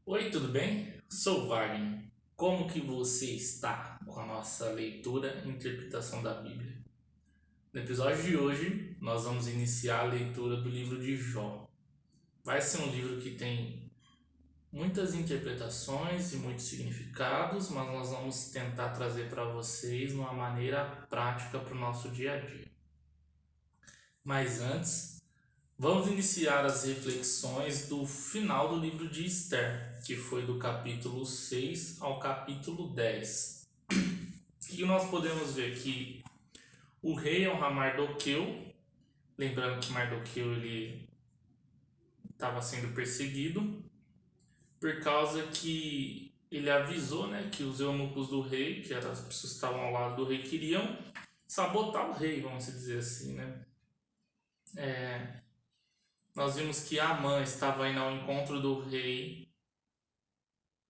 Oi, tudo bem? Sou Wagner. Como que você está com a nossa leitura e interpretação da Bíblia? No episódio de hoje, nós vamos iniciar a leitura do livro de Jó. Vai ser um livro que tem muitas interpretações e muitos significados, mas nós vamos tentar trazer para vocês uma maneira prática para o nosso dia a dia. Mas antes, vamos iniciar as reflexões do final do livro de Esther, que foi do capítulo 6 ao capítulo 10. E nós podemos ver que o rei honra Mardoqueu, lembrando que Mardoqueu ele estava sendo perseguido por causa que ele avisou, né, que os eunucos do rei, que eram as pessoas que estavam ao lado do rei, queriam sabotar o rei, vamos dizer assim, né? Nós vimos que Amã estava indo ao encontro do rei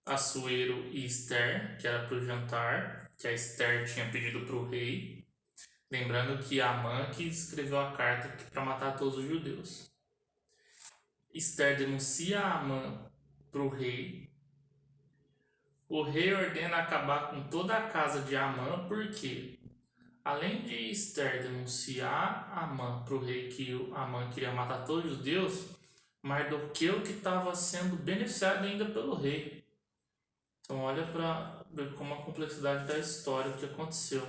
Assuero e Esther, que era para o jantar, que a Esther tinha pedido para o rei. Lembrando que Amã que escreveu a carta para matar todos os judeus. Esther denuncia Amã para o rei. O rei ordena acabar com toda a casa de Amã, porque além de Esther denunciar Amã para o rei que Amã queria matar todos os judeus, Mardoqueu que estava sendo beneficiado ainda pelo rei. Então olha para ver como a complexidade da história, o que aconteceu.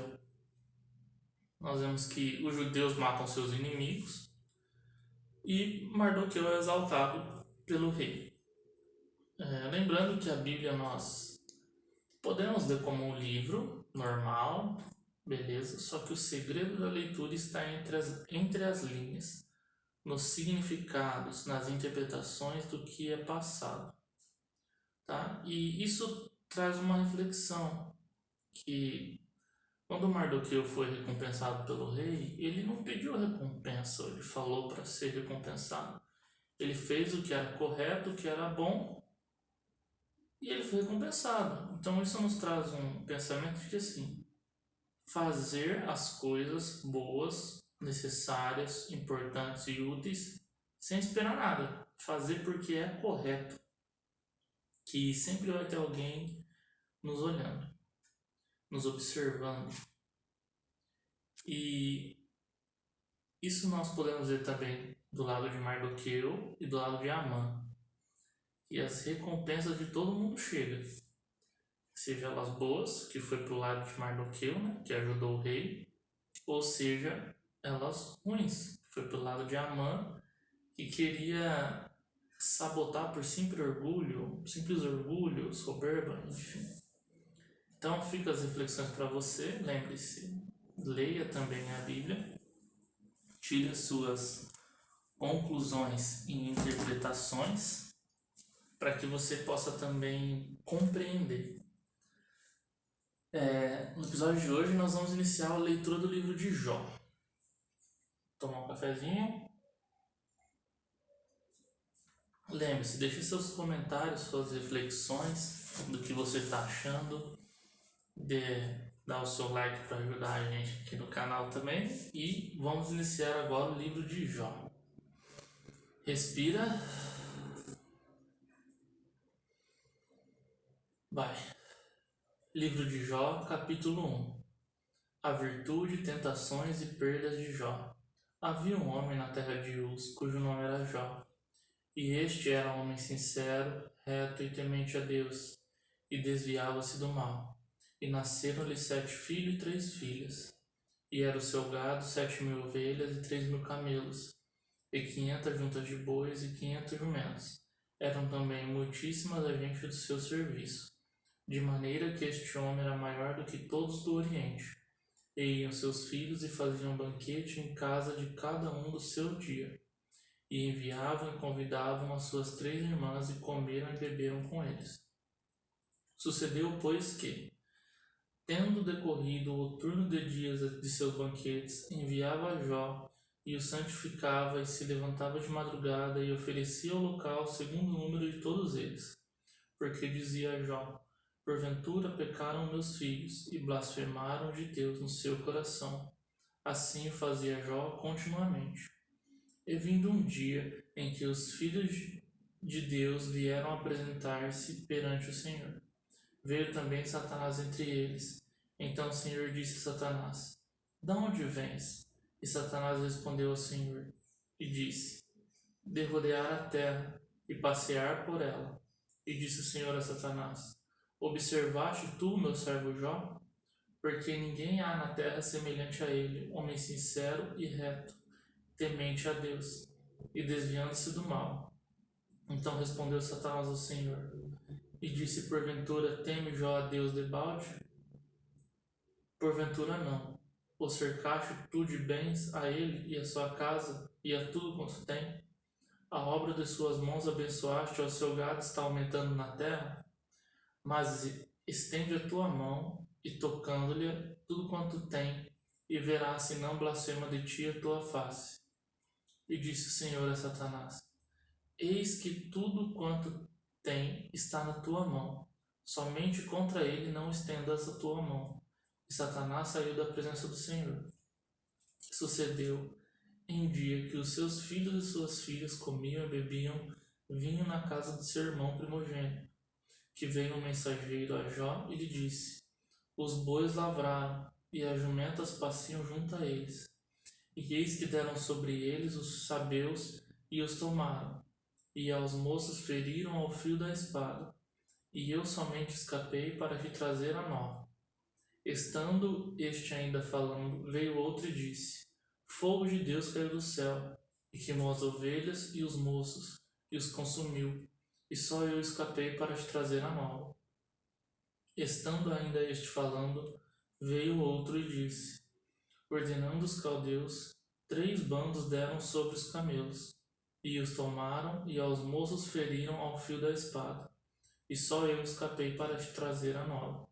Nós vemos que os judeus matam seus inimigos e Mardoqueu é exaltado pelo rei. Lembrando que a Bíblia nós podemos ler como um livro normal, beleza? Só que o segredo da leitura está entre as linhas, nos significados, nas interpretações do que é passado, tá? E isso traz uma reflexão que quando Mardoqueu foi recompensado pelo rei, ele não pediu recompensa, ele falou para ser recompensado. Ele fez o que era correto, o que era bom, e ele foi recompensado. Então isso nos traz um pensamento de que assim, fazer as coisas boas, necessárias, importantes e úteis sem esperar nada. Fazer porque é correto. Que sempre vai ter alguém nos olhando, nos observando. E isso nós podemos ver também do lado de Mardoqueu e do lado de Amã. E as recompensas de todo mundo chegam. Seja elas boas, que foi pro lado de Mardoqueu, né, que ajudou o rei, ou seja, elas ruins, que foi pro lado de Amã, que queria sabotar por simples orgulho, soberba, enfim. Então fica as reflexões para você, lembre-se, leia também a Bíblia, tire as suas conclusões e interpretações para que você possa também compreender. No episódio de hoje nós vamos iniciar a leitura do livro de Jó. Tomar um cafezinho. Lembre-se, deixe seus comentários, suas reflexões do que você está achando. Dá o seu like para ajudar a gente aqui no canal também. E vamos iniciar agora o livro de Jó. Respira. Vai. Livro de Jó, capítulo 1. A virtude, tentações e perdas de Jó. Havia um homem na terra de Uz, cujo nome era Jó. E este era um homem sincero, reto e temente a Deus, e desviava-se do mal. E nasceram-lhe 7 filhos e 3 filhas. E era o seu gado 7.000 ovelhas e 3.000 camelos, e 500 juntas de bois e 500 jumentos. Eram também muitíssimas as gente do seu serviço, de maneira que este homem era maior do que todos do Oriente. E iam seus filhos e faziam banquete em casa de cada um do seu dia. E enviavam e convidavam as suas 3 irmãs e comeram e beberam com eles. Sucedeu, pois, que, tendo decorrido o turno de dias de seus banquetes, enviava a Jó e o santificava e se levantava de madrugada e oferecia o local segundo o número de todos eles. Porque dizia a Jó: porventura pecaram meus filhos e blasfemaram de Deus no seu coração. Assim o fazia Jó continuamente. E vindo um dia em que os filhos de Deus vieram apresentar-se perante o Senhor. Veio também Satanás entre eles. Então o Senhor disse a Satanás: De onde vens? E Satanás respondeu ao Senhor e disse: De rodear a terra e passear por ela. E disse o Senhor a Satanás: Observaste tu, meu servo Jó? Porque ninguém há na terra semelhante a ele, homem sincero e reto, temente a Deus, e desviando-se do mal. Então respondeu Satanás ao Senhor, e disse: Porventura teme Jó a Deus debalde? Porventura não. O cercaste tu de bens a ele e a sua casa, e a tudo quanto tem? A obra de suas mãos abençoaste, ao seu gado está aumentando na terra? Mas estende a tua mão, e tocando-lhe tudo quanto tem, e verás se não blasfema de ti a tua face. E disse o Senhor a Satanás: Eis que tudo quanto tem está na tua mão, somente contra ele não estendas a tua mão. E Satanás saiu da presença do Senhor. Sucedeu em dia que os seus filhos e suas filhas comiam e bebiam vinho na casa de seu irmão primogênito, que veio um mensageiro a Jó e lhe disse: Os bois lavraram, e as jumentas paciam junto a eles. E eis que deram sobre eles os sabeus e os tomaram, e aos moços feriram ao fio da espada. E eu somente escapei para te trazer a nova. Estando este ainda falando, veio outro e disse: Fogo de Deus caiu do céu, e queimou as ovelhas e os moços, e os consumiu, e só eu escapei para te trazer a nova. Estando ainda este falando, veio outro e disse: Ordenando os caldeus, 3 bandos deram sobre os camelos, e os tomaram, e aos moços feriram ao fio da espada, e só eu escapei para te trazer a nova.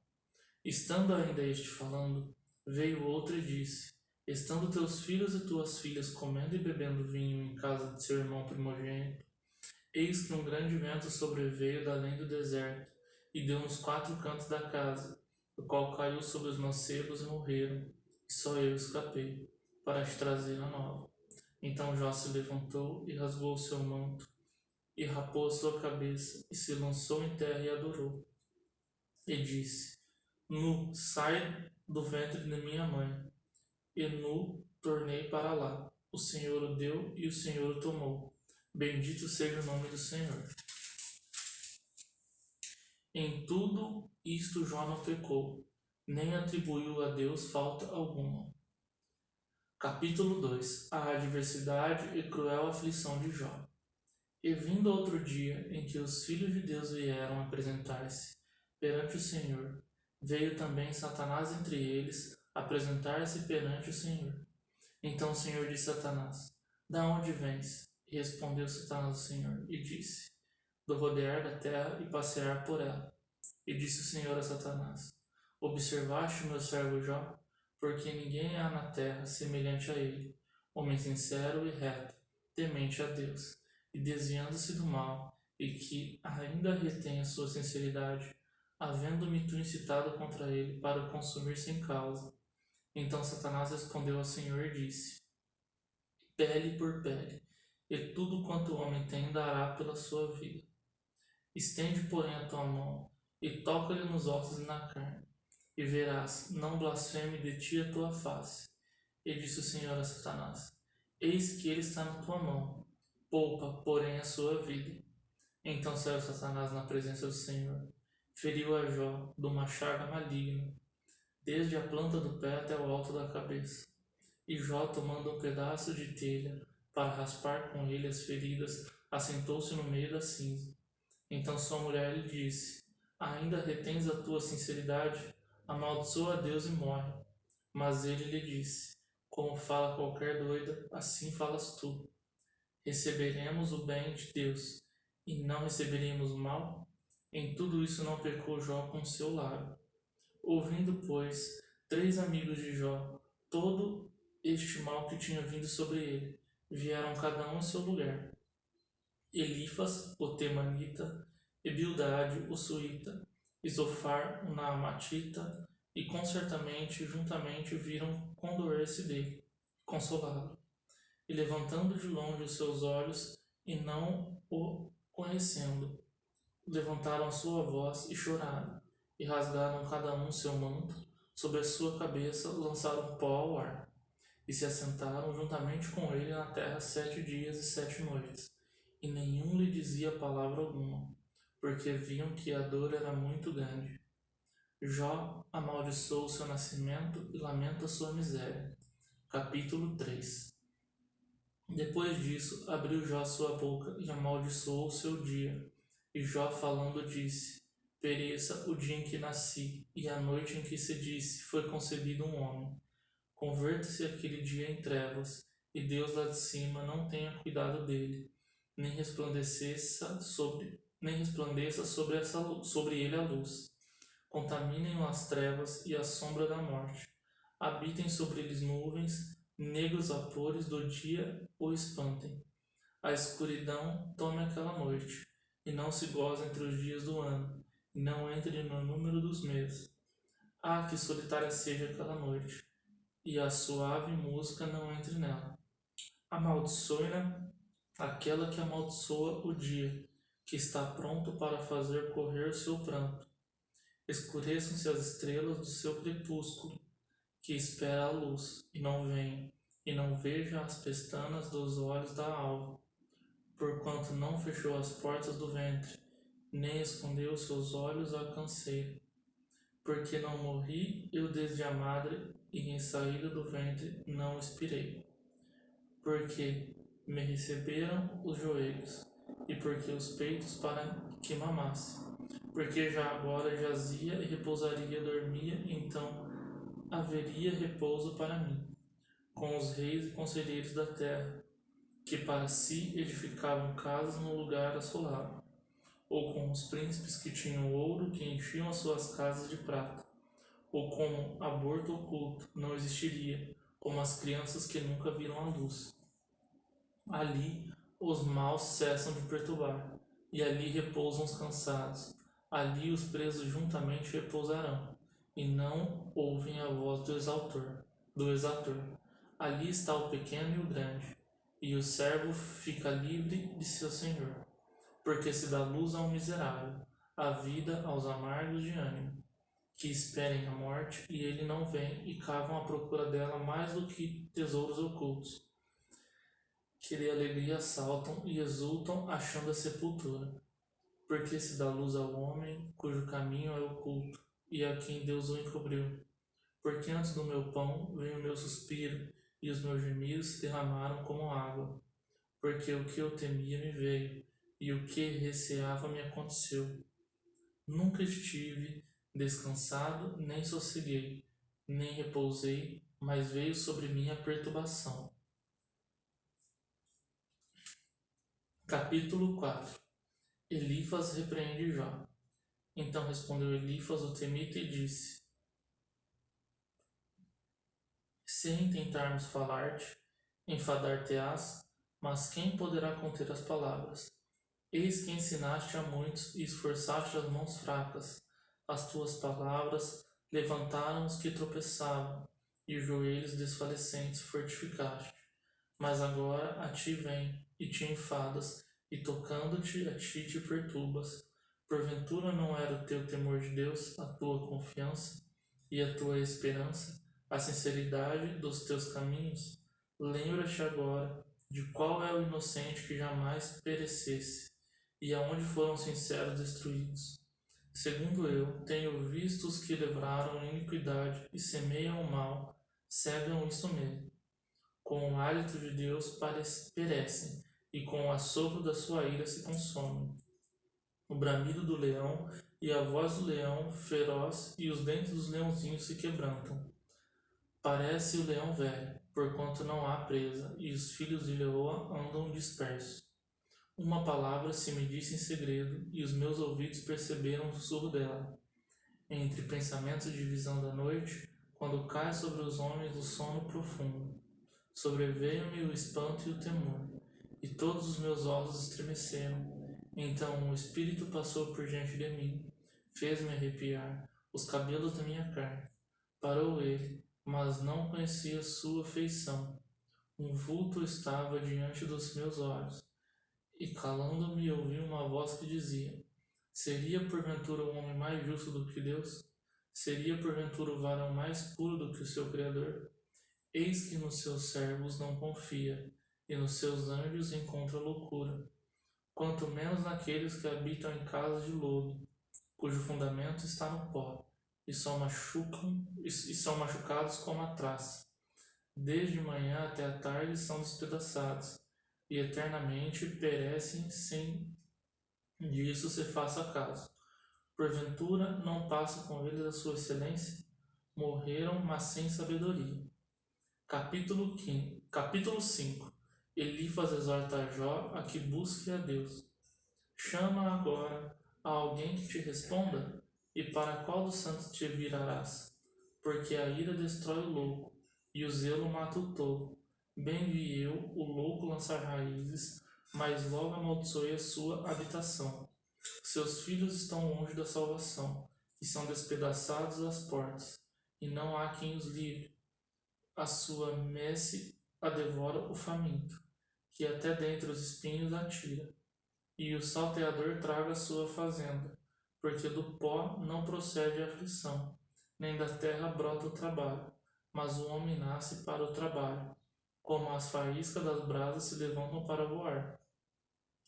Estando ainda este falando, veio outro e disse: Estando teus filhos e tuas filhas comendo e bebendo vinho em casa de seu irmão primogênito, eis que um grande vento sobreveio da além do deserto, e deu nos 4 cantos da casa, o qual caiu sobre os mancebos e morreram, e só eu escapei, para te trazer a nova. Então Jó se levantou e rasgou o seu manto, e rapou a sua cabeça, e se lançou em terra e adorou. E disse: Nu sai do ventre de minha mãe, e nu tornei para lá. O Senhor o deu e o Senhor o tomou. Bendito seja o nome do Senhor. Em tudo isto Jó não pecou, nem atribuiu a Deus falta alguma. Capítulo 2. A adversidade e cruel aflição de Jó. E vindo outro dia em que os filhos de Deus vieram apresentar-se perante o Senhor, veio também Satanás entre eles apresentar-se perante o Senhor. Então o Senhor disse a Satanás: Da onde vens? E respondeu Satanás ao Senhor e disse: Do rodear da terra e passear por ela. E disse o Senhor a Satanás: Observaste o meu servo Jó? Porque ninguém há na terra semelhante a ele, homem sincero e reto, temente a Deus, e desviando-se do mal, e que ainda retém a sua sinceridade, havendo-me tu incitado contra ele para o consumir sem causa. Então Satanás respondeu ao Senhor e disse: Pele por pele, e tudo quanto o homem tem dará pela sua vida. Estende, porém, a tua mão, e toca-lhe nos ossos e na carne, e verás, não blasfeme de ti a tua face. E disse o Senhor a Satanás: Eis que ele está na tua mão, poupa, porém, a sua vida. Então saiu Satanás na presença do Senhor, feriu a Jó de uma chaga maligna, desde a planta do pé até o alto da cabeça. E Jó, tomando um pedaço de telha para raspar com ele as feridas, assentou-se no meio da cinza. Então sua mulher lhe disse: Ainda retens a tua sinceridade? Amaldiçoa a Deus e morre. Mas ele lhe disse: Como fala qualquer doida, assim falas tu. Receberemos o bem de Deus, e não receberemos o mal? Em tudo isso não pecou Jó com seu lábio. Ouvindo, pois, 3 amigos de Jó todo este mal que tinha vindo sobre ele, vieram cada um em seu lugar. Elifas, o temanita, e Bildade, o suíta, e Zofar, o naamatita, e concertamente juntamente viram condoer-se dele, consolá-lo. E levantando de longe os seus olhos, e não o conhecendo, levantaram a sua voz e choraram, e rasgaram cada um seu manto, sobre a sua cabeça lançaram pó ao ar, e se assentaram juntamente com ele na terra 7 dias e 7 noites, e nenhum lhe dizia palavra alguma, porque viam que a dor era muito grande. Jó amaldiçoou seu nascimento e lamenta sua miséria. Capítulo 3. Depois disso, abriu Jó sua boca e amaldiçoou o seu dia. E Jó falando disse: Pereça o dia em que nasci, e a noite em que se disse, foi concebido um homem. Converta-se aquele dia em trevas, e Deus lá de cima não tenha cuidado dele, nem resplandeça sobre ele a luz. Contaminem-o as trevas e a sombra da morte. Habitem sobre eles nuvens, negros vapores do dia o espantem. A escuridão tome aquela noite, e não se goze entre os dias do ano, e não entre no número dos meses. Ah, que solitária seja aquela noite, e a suave música não entre nela. Amaldiçoe-na aquela que amaldiçoa o dia, que está pronto para fazer correr o seu pranto. Escureçam-se as estrelas do seu crepúsculo, que espera a luz, e não venha, e não veja as pestanas dos olhos da alva, porquanto não fechou as portas do ventre, nem escondeu seus olhos à canseira. Porque não morri eu desde a madre, e em saída do ventre não expirei. Porque me receberam os joelhos, e porque os peitos para que mamasse. Porque já agora jazia e repousaria, dormia, então haveria repouso para mim, com os reis e conselheiros da terra, que para si edificavam casas no lugar assolado, ou com os príncipes que tinham ouro, que enchiam as suas casas de prata, ou como aborto oculto não existiria, como as crianças que nunca viram a luz. Ali os maus cessam de perturbar, e ali repousam os cansados. Ali os presos juntamente repousarão, e não ouvem a voz do exator. Ali está o pequeno e o grande, e o servo fica livre de seu senhor. Porque se dá luz ao miserável, a vida aos amargos de ânimo, que esperem a morte, e ele não vem, e cavam à procura dela mais do que tesouros ocultos, que de alegria saltam e exultam achando a sepultura. Porque se dá luz ao homem, cujo caminho é oculto, e a quem Deus o encobriu. Porque antes do meu pão veio o meu suspiro, e os meus gemidos se derramaram como água. Porque o que eu temia me veio, e o que receava me aconteceu. Nunca estive descansado, nem sosseguei, nem repousei, mas veio sobre mim a perturbação. Capítulo 4. Elifas repreende Jó. Então respondeu Elifas o temita e disse: sem tentarmos falar-te, enfadar-te-ás, mas quem poderá conter as palavras? Eis que ensinaste a muitos e esforçaste as mãos fracas. As tuas palavras levantaram os que tropeçavam, e os joelhos desfalecentes fortificaste. Mas agora a ti vem, e te enfadas, e tocando-te a ti te perturbas. Porventura não era o teu temor de Deus a tua confiança e a tua esperança, a sinceridade dos teus caminhos? Lembra-te agora de qual é o inocente que jamais perecesse, e aonde foram sinceros destruídos. Segundo eu, tenho visto os que livraram iniquidade e semeiam o mal, cegam isso mesmo. Com o hálito de Deus perecem, e com o assopro da sua ira se consomem. O bramido do leão e a voz do leão feroz e os dentes dos leãozinhos se quebrantam. Parece o leão velho, porquanto não há presa, e os filhos de leoa andam dispersos. Uma palavra se me disse em segredo, e os meus ouvidos perceberam o sussurro dela. Entre pensamentos de visão da noite, quando cai sobre os homens o sono profundo, sobreveio-me o espanto e o temor, e todos os meus ossos estremeceram. Então o Espírito passou por diante de mim, fez-me arrepiar os cabelos da minha carne. Parou ele, mas não conhecia sua feição. Um vulto estava diante dos meus olhos. E calando-me ouvi uma voz que dizia: Seria porventura o homem mais justo do que Deus? Seria porventura o varão mais puro do que o seu Criador? Eis que nos seus servos não confia, e nos seus anjos encontra loucura. Quanto menos naqueles que habitam em casas de lodo, cujo fundamento está no pó, e são machucados como a traça. Desde manhã até a tarde são despedaçados, e eternamente perecem sem disso se faça caso. Porventura não passa com eles a sua excelência? Morreram, mas sem sabedoria. Capítulo 5. Elifas exorta a Jó a que busque a Deus. Chama agora a alguém que te responda, e para qual dos santos te virarás? Porque a ira destrói o louco, e o zelo mata o tolo. Bem vi eu o louco lançar raízes, mas logo amaldiçoei a sua habitação. Seus filhos estão longe da salvação, e são despedaçados às portas, e não há quem os livre. A sua messe a devora o faminto, que até dentre os espinhos atira. E o salteador traga a sua fazenda, porque do pó não procede a aflição, nem da terra brota o trabalho, mas o homem nasce para o trabalho, como as faíscas das brasas se levantam para voar.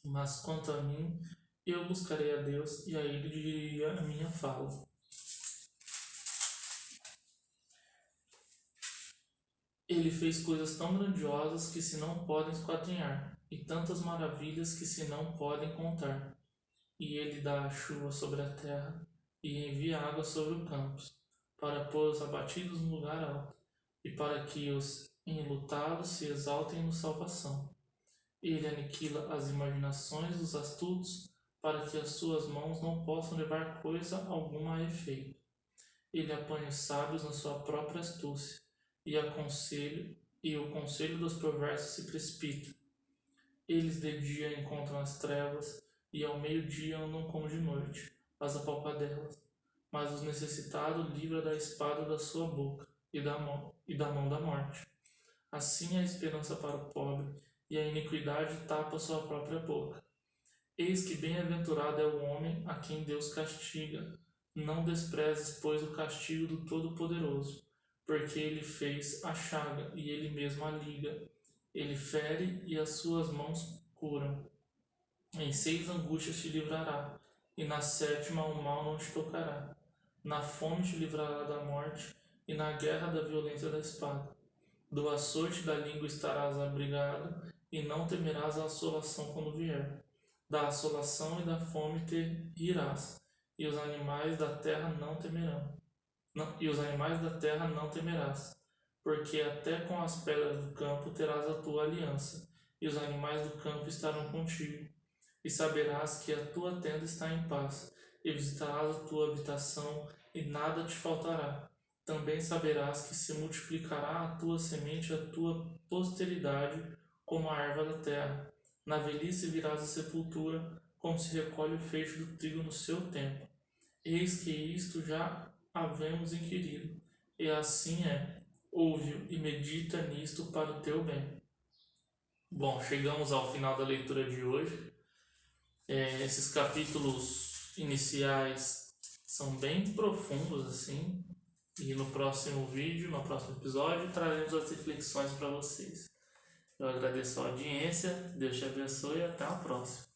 Mas quanto a mim, eu buscarei a Deus, e a ele dirigia a minha fala. Ele fez coisas tão grandiosas que se não podem esquadrinhar, e tantas maravilhas que se não podem contar. E ele dá a chuva sobre a terra, e envia água sobre os campos, para pôr os abatidos no lugar alto, e para que os enlutados se exaltem no salvação. Ele aniquila as imaginações dos astutos, para que as suas mãos não possam levar coisa alguma a efeito. Ele apanha os sábios na sua própria astúcia, e o conselho dos perversos se precipita. Eles de dia encontram as trevas, e ao meio-dia andam como de noite, as apalpadelas. Mas os necessitados livra da espada da sua boca, e da mão da morte. Assim a esperança para o pobre, e a iniquidade tapa sua própria boca. Eis que bem-aventurado é o homem a quem Deus castiga. Não desprezes, pois, o castigo do Todo-Poderoso, porque ele fez a chaga, e ele mesmo a liga. Ele fere, e as suas mãos curam. Em 6 angústias te livrará, e na 7ª o mal não te tocará. Na fome te livrará da morte, e na guerra da violência da espada. Do açoite da língua estarás abrigado, e não temerás a assolação quando vier. Da assolação e da fome te rirás, e os animais da terra não temerão. E os animais da terra não temerás, porque até com as pedras do campo terás a tua aliança, e os animais do campo estarão contigo. E saberás que a tua tenda está em paz, e visitarás a tua habitação, e nada te faltará. Também saberás que se multiplicará a tua semente, a tua posteridade, como a erva da terra. Na velhice virás à sepultura, como se recolhe o feixe do trigo no seu tempo. Eis que isto já havemos inquirido, e assim é. Ouve-o e medita nisto para o teu bem. Bom, chegamos ao final da leitura de hoje. Esses capítulos iniciais são bem profundos, assim, e no próximo vídeo, no próximo episódio, traremos as reflexões para vocês. Eu agradeço a audiência, Deus te abençoe e até a próxima.